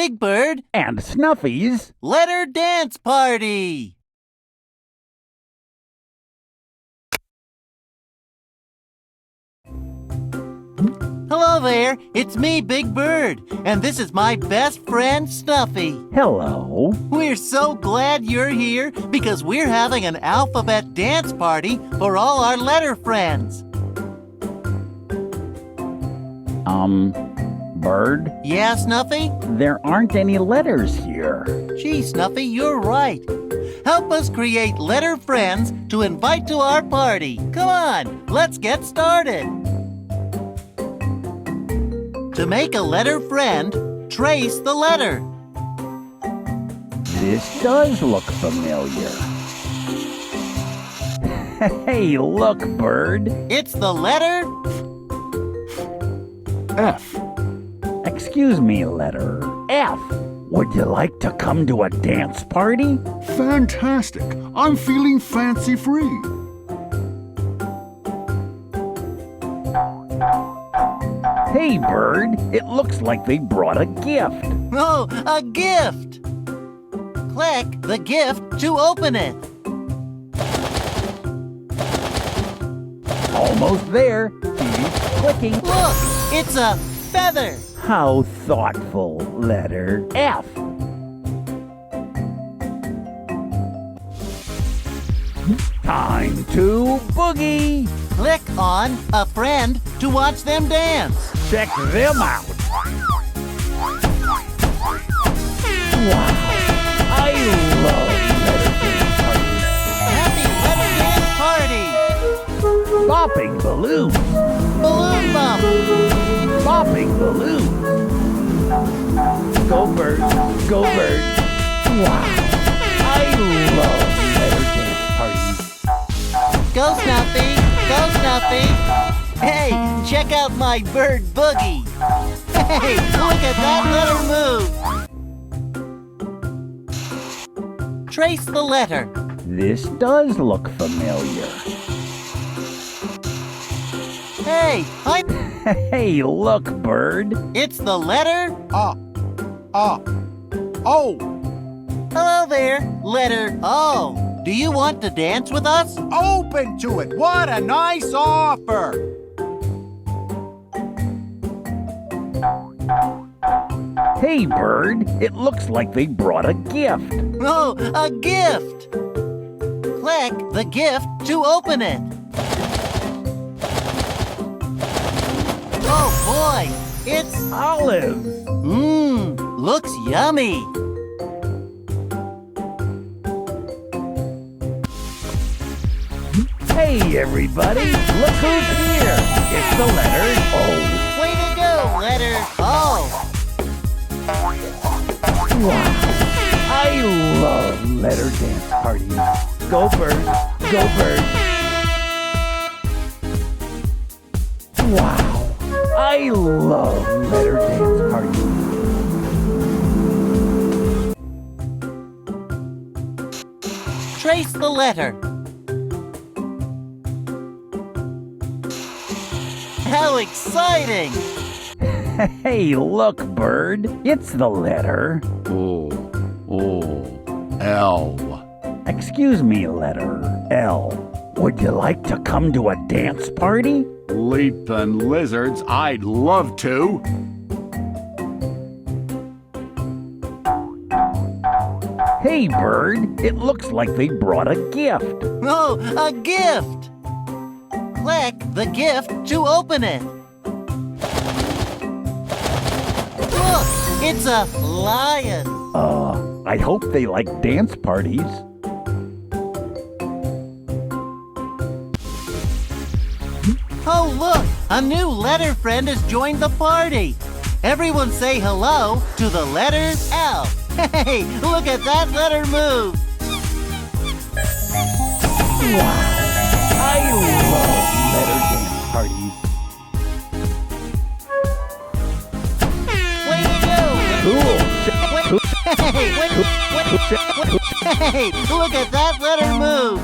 Big Bird and Snuffy's Letter Dance Party. Hello there, it's me, Big Bird, and this is my best friend, Snuffy. Hello. We're so glad you're here because we're having an alphabet dance party for all our letter friends. Bird? Yeah, Snuffy? There aren't any letters here. Gee, Snuffy, you're right. Help us create letter friends to invite to our party. Come on, let's get started. To make a letter friend, trace the letter. This does look familiar. Hey, look, Bird. It's the letter F. Excuse me, letter F. Would you like to come to a dance party? Fantastic. I'm feeling fancy-free. Hey, Bird. It looks like they brought a gift. Oh, a gift! Click the gift to open it. Almost there. Keep clicking. Look, it's a feather. How thoughtful, letter F. Time to boogie. Click on a friend to watch them dance. Check them out. Wow, I love letter dance parties. Happy Letter Dance Party! Bopping balloons. Balloon bump! Bopping balloons. Go bird, go bird. Wow, I love letter dance parties. Go Snuffy! Go Snuffy! Hey, check out my bird boogie! Hey, look at that letter move! Trace the letter. This does look familiar. Hey, Hey, look, Bird. it's the letter O. Hello there, letter O. Do you want to dance with us? Open to it. What a nice offer. Hey, Bird. It looks like they brought a gift. Oh, a gift! Click the gift to open it. Oh boy, it's Olives. looks yummy. Hey, everybody. Look who's here. It's the letter O. Way to go, letter O. Wow. I love letter dance parties. Go, Bird. Go, Bird. Wow. I love letter dance parties. Trace the letter. How exciting! Hey, look, Bird. It's the letter. L. Excuse me, letter L. Would you like to come to a dance party? Leapin' lizards, I'd love to. Hey, Bird. It looks like they brought a gift. Oh, a gift! Click the gift to open it. Look, it's a lion. I hope they like dance parties. Oh, look, a new letter friend has joined the party. Everyone say hello to the letter L. Hey, look at that letter move. Wow. I love letter dance parties. Way to go. Cool. Hey, look at that letter move.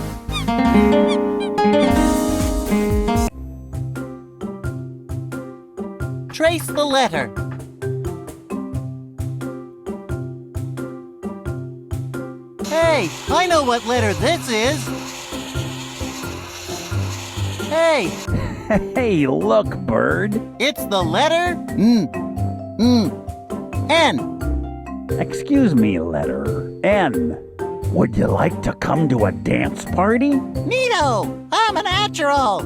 Trace the letter. Hey, I know what letter this is. Hey, Hey, look, Bird. it's the letter N. Excuse me, letter N. Would you like to come to a dance party? Neato, I'm a natural.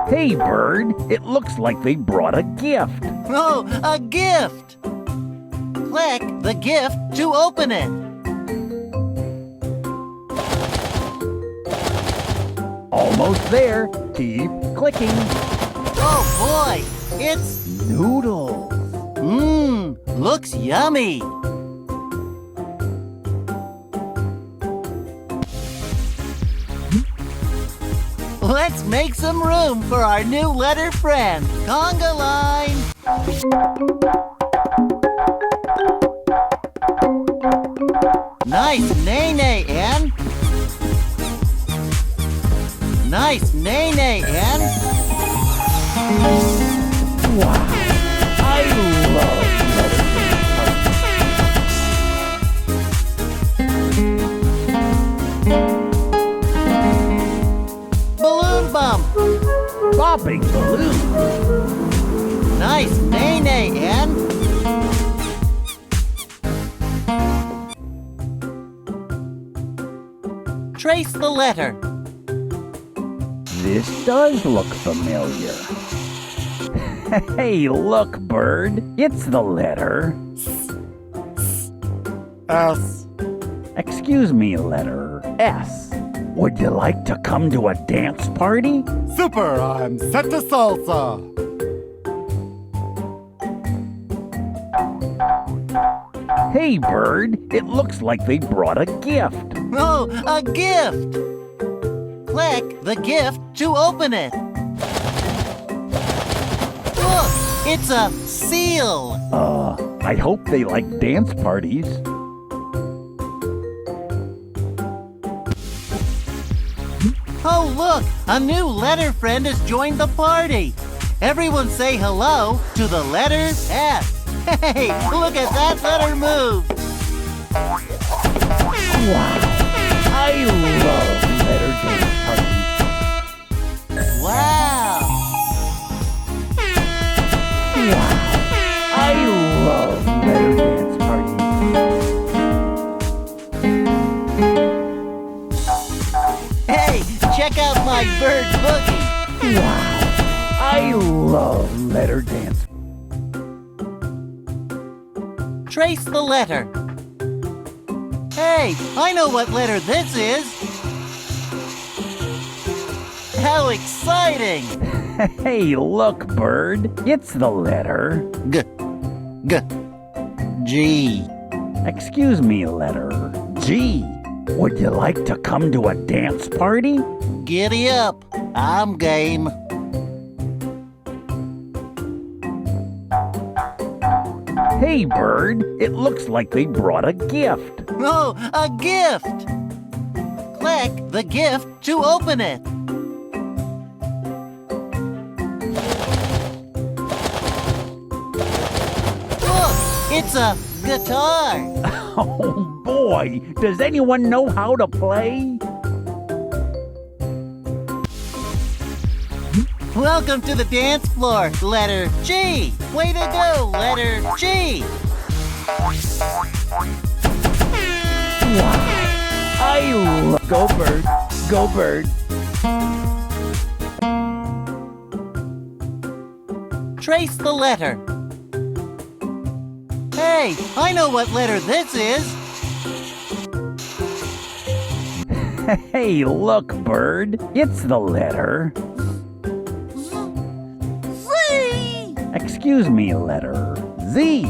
Hey, Bird. It looks like they brought a gift. Oh, a gift. Click the gift to open it. Almost there. Keep clicking. Oh boy, it's Noodles. looks yummy. Let's make some room for our new letter friend, conga line. Nice nay-nay, Ann. Nice nay-nay, Ann. Wow. I love letter Balloon bump. Bobbing balloon. Nice nay-nay, Ann. Trace the letter. This does look familiar. Hey, look, Bird. It's the letter. S. Excuse me, letter S. Would you like to come to a dance party? Super, I'm set to salsa. Hey, Bird. It looks like they brought a gift. Oh, a gift. Click the gift to open it. Look, it's a seal. I hope they like dance parties. Oh, look, a new letter friend has joined the party. Everyone say hello to the letter S. Hey, look at that letter move. Wow. I love letter dance parties. Wow. Wow. I love letter dance parties. Hey, check out my bird boogie. Wow. I love letter dance. Trace the letter. Hey, I know what letter this is. How exciting! Hey, look, Bird. It's the letter. G. Excuse me, letter G. Would you like to come to a dance party? Giddy up. I'm game. Hey, Bird. It looks like they brought a gift. Oh, a gift! Click the gift to open it. Look, it's a guitar. Oh, boy. Does anyone know how to play? Welcome to the dance floor, letter G. Way to go, letter G. Wow. I love... Go, Bird. Go, Bird. Trace the letter. Hey, I know what letter this is. Hey, look, Bird. It's the letter... Z. Excuse me, letter Z.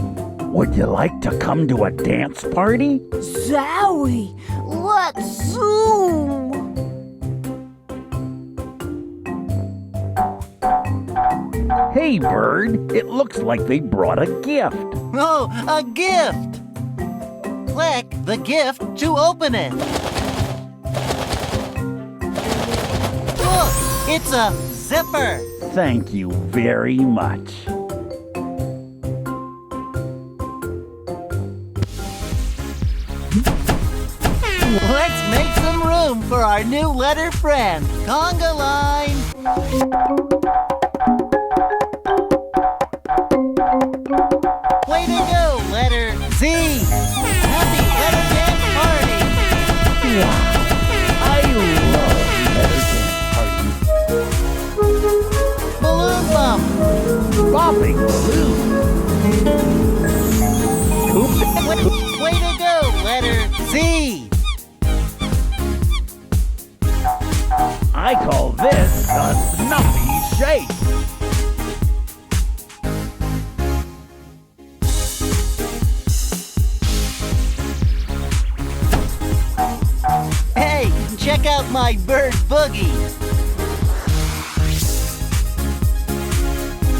Would you like to come to a dance party? Zowie, let's zoom! Hey, Bird. It looks like they brought a gift. Oh, a gift. Click the gift to open it. Look, it's a zipper. Thank you very much. Let's make some room for our new letter friend. Conga line. Way to go, letter Z. Happy letter dance party. Wow. I love letter dance parties. Balloon bump. Bopping balloons. Way to go, letter Z. I call this the Snuffy shake. Hey, check out my bird boogie.